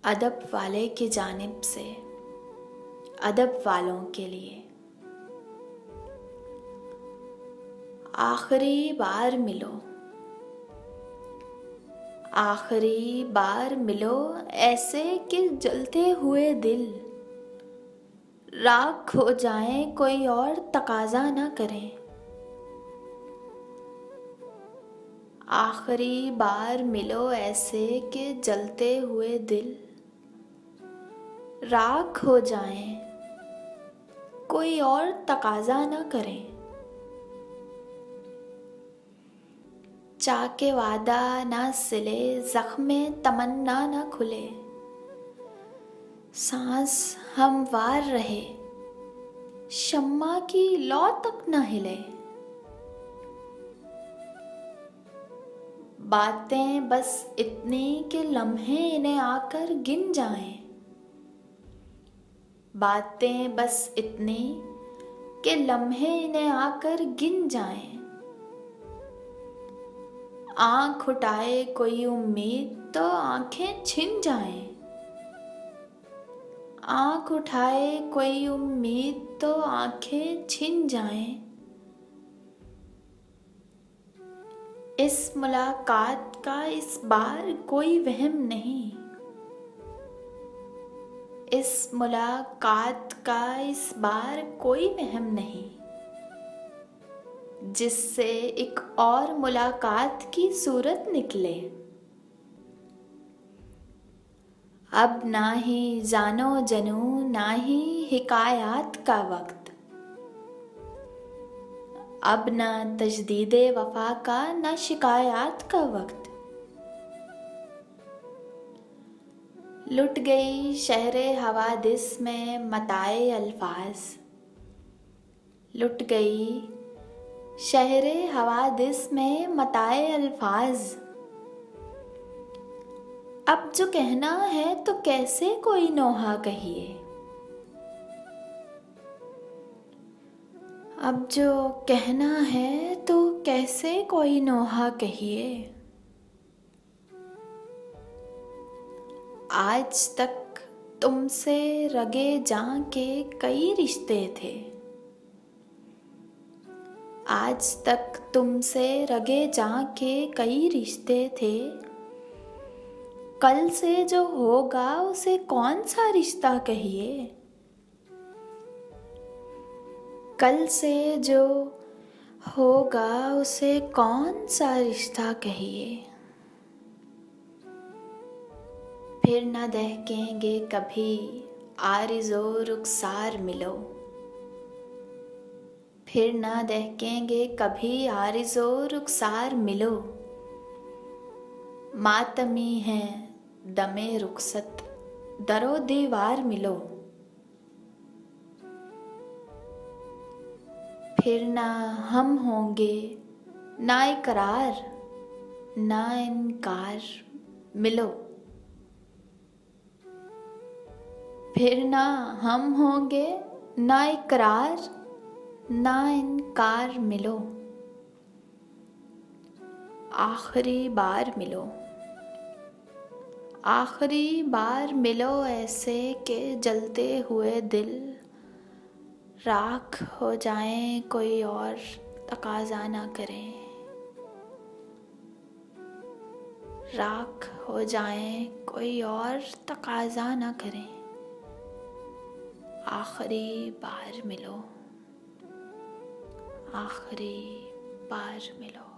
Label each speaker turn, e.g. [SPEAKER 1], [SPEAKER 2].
[SPEAKER 1] अदब वाले की जानिब से अदब वालों के लिए। आखिरी बार मिलो, आखिरी बार मिलो ऐसे कि जलते हुए दिल राख हो जाए, कोई और तकाजा ना करें। आखिरी बार मिलो ऐसे कि जलते हुए दिल राख हो जाए, कोई और तकाजा ना करें। चाके वादा ना सिले, जख्मे तमन्ना ना खुले, सांस हमवार रहे, शम्मा की लौ तक न हिले। बातें बस इतनी कि लम्हे इन्हें आकर गिन जाएं, बातें बस इतनी कि लम्हे इन्हें आकर गिन जाएं। आँख उठाए कोई उम्मीद तो आंखें छिन जाएं, आँख उठाए कोई उम्मीद तो आंखें छिन जाएं। इस मुलाकात का इस बार कोई वहम नहीं, इस मुलाकात का इस बार कोई वहम नहीं, जिससे एक और मुलाकात की सूरत निकले। अब ना ही जानो जनू ना ही हिकायात का वक्त, अब ना तजदीदे वफा का ना शिकायत का वक्त। लुट गई शहरे हवादिस में मताए अल्फाज, लुट गई शहरे हवादिस में मताए अल्फाज। अब जो कहना है तो कैसे कोई नोहा कहिए, अब जो कहना है तो कैसे कोई नोहा कहिए। आज तक तुमसे रगे जां के कई रिश्ते थे, आज तक तुमसे रगे जां के कई रिश्ते थे। कल से जो होगा उसे कौन सा रिश्ता कहिए, कल से जो होगा उसे कौन सा रिश्ता कहिए। फिर न दहकेंगे कभी आरिज़ो रुखसार मिलो, फिर न दहकेंगे कभी आरिज़ो रुखसार मिलो। मातमी है दमे रुखसत दरो दीवार मिलो, फिर ना हम होंगे ना इकरार ना इनकार मिलो, फिर ना हम होंगे ना इकरार ना इनकार मिलो। आखिरी बार मिलो, आखिरी बार मिलो ऐसे कि जलते हुए दिल राख हो जाएं, कोई और तकाजा ना करें, राख हो जाएं कोई और तकाजा ना करें। आखिरी बार मिलो, आखिरी बार मिलो।